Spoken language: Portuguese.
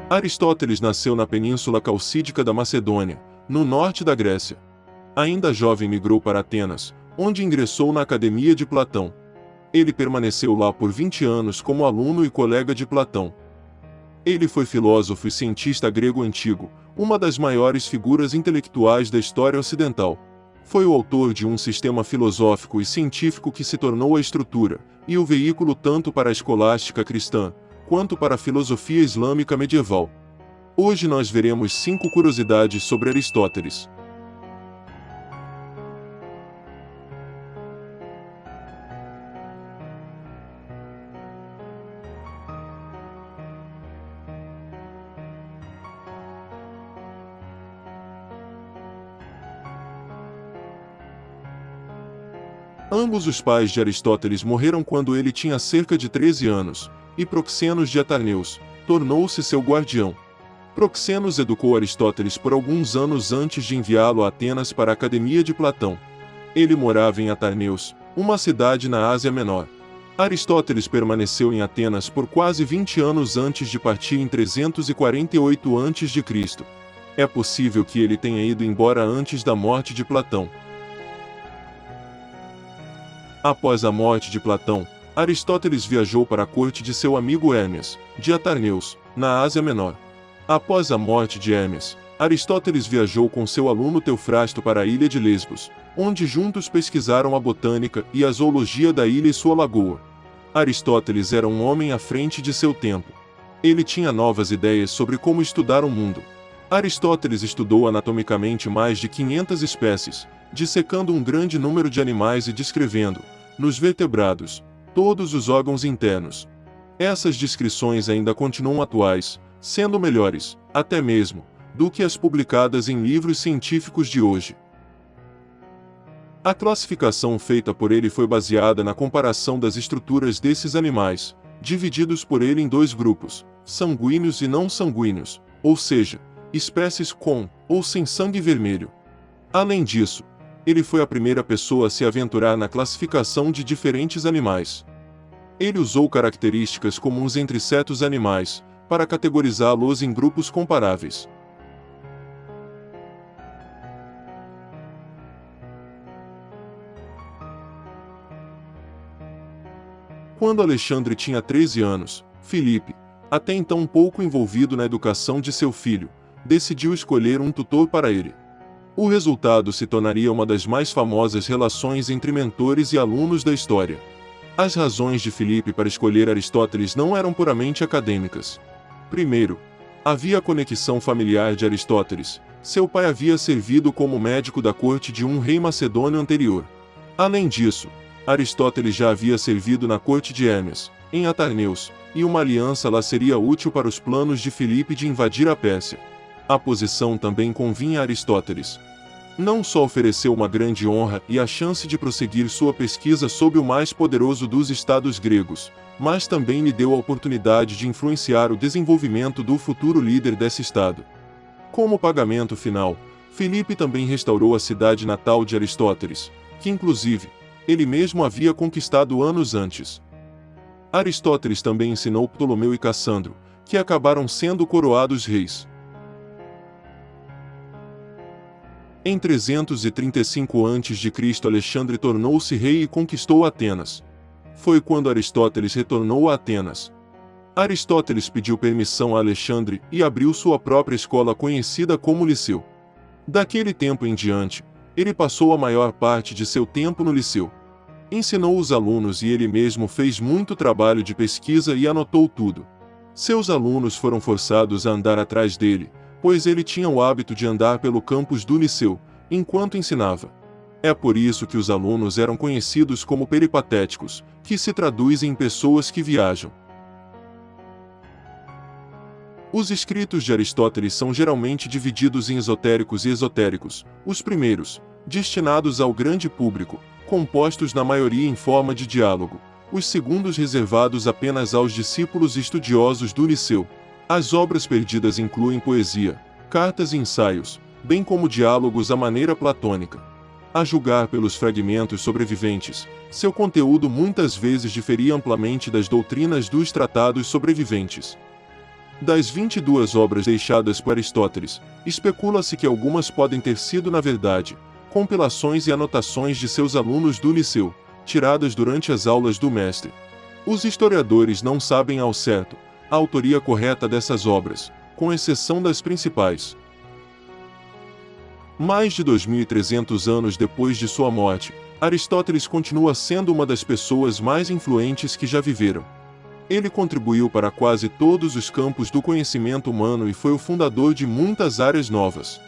Aristóteles nasceu na Península Calcídica da Macedônia, no norte da Grécia. Ainda jovem migrou para Atenas, onde ingressou na Academia de Platão. Ele permaneceu lá por 20 anos como aluno e colega de Platão. Ele foi filósofo e cientista grego antigo, uma das maiores figuras intelectuais da história ocidental. Foi o autor de um sistema filosófico e científico que se tornou a estrutura e o veículo tanto para a escolástica cristã, quanto para a filosofia islâmica medieval. Hoje nós veremos 5 curiosidades sobre Aristóteles. Ambos os pais de Aristóteles morreram quando ele tinha cerca de 13 anos, e Proxenos de Atarneus tornou-se seu guardião. Proxenos educou Aristóteles por alguns anos antes de enviá-lo a Atenas para a Academia de Platão. Ele morava em Atarneus, uma cidade na Ásia Menor. Aristóteles permaneceu em Atenas por quase 20 anos antes de partir em 348 a.C. É possível que ele tenha ido embora antes da morte de Platão. Após a morte de Platão, Aristóteles viajou para a corte de seu amigo Hermes, de Atarneus, na Ásia Menor. Após a morte de Hermes, Aristóteles viajou com seu aluno Teofrasto para a ilha de Lesbos, onde juntos pesquisaram a botânica e a zoologia da ilha e sua lagoa. Aristóteles era um homem à frente de seu tempo. Ele tinha novas ideias sobre como estudar o mundo. Aristóteles estudou anatomicamente mais de 500 espécies, dissecando um grande número de animais e descrevendo, nos vertebrados, todos os órgãos internos. Essas descrições ainda continuam atuais, sendo melhores, até mesmo, do que as publicadas em livros científicos de hoje. A classificação feita por ele foi baseada na comparação das estruturas desses animais, divididos por ele em 2 grupos, sanguíneos e não sanguíneos, ou seja, espécies com ou sem sangue vermelho. Além disso, ele foi a primeira pessoa a se aventurar na classificação de diferentes animais. Ele usou características comuns entre certos animais, para categorizá-los em grupos comparáveis. Quando Alexandre tinha 13 anos, Filipe, até então pouco envolvido na educação de seu filho, decidiu escolher um tutor para ele. O resultado se tornaria uma das mais famosas relações entre mentores e alunos da história. As razões de Filipe para escolher Aristóteles não eram puramente acadêmicas. Primeiro, havia a conexão familiar de Aristóteles. Seu pai havia servido como médico da corte de um rei macedônio anterior. Além disso, Aristóteles já havia servido na corte de Hermes, em Atarneus, e uma aliança lá seria útil para os planos de Filipe de invadir a Pérsia. A posição também convinha a Aristóteles. Não só ofereceu uma grande honra e a chance de prosseguir sua pesquisa sobre o mais poderoso dos estados gregos, mas também lhe deu a oportunidade de influenciar o desenvolvimento do futuro líder desse estado. Como pagamento final, Filipe também restaurou a cidade natal de Aristóteles, que inclusive, ele mesmo havia conquistado anos antes. Aristóteles também ensinou Ptolomeu e Cassandro, que acabaram sendo coroados reis. Em 335 a.C., Alexandre tornou-se rei e conquistou Atenas. Foi quando Aristóteles retornou a Atenas. Aristóteles pediu permissão a Alexandre e abriu sua própria escola conhecida como Liceu. Daquele tempo em diante, ele passou a maior parte de seu tempo no Liceu. Ensinou os alunos e ele mesmo fez muito trabalho de pesquisa e anotou tudo. Seus alunos foram forçados a andar atrás dele, pois ele tinha o hábito de andar pelo campus do Liceu, enquanto ensinava. É por isso que os alunos eram conhecidos como peripatéticos, que se traduz em pessoas que viajam. Os escritos de Aristóteles são geralmente divididos em esotéricos e esotéricos, os primeiros, destinados ao grande público, compostos na maioria em forma de diálogo, os segundos reservados apenas aos discípulos estudiosos do Liceu. As obras perdidas incluem poesia, cartas e ensaios, bem como diálogos à maneira platônica. A julgar pelos fragmentos sobreviventes, seu conteúdo muitas vezes diferia amplamente das doutrinas dos tratados sobreviventes. Das 22 obras deixadas por Aristóteles, especula-se que algumas podem ter sido, na verdade, compilações e anotações de seus alunos do liceu, tiradas durante as aulas do mestre. Os historiadores não sabem ao certo a autoria correta dessas obras, com exceção das principais. Mais de 2.300 anos depois de sua morte, Aristóteles continua sendo uma das pessoas mais influentes que já viveram. Ele contribuiu para quase todos os campos do conhecimento humano e foi o fundador de muitas áreas novas.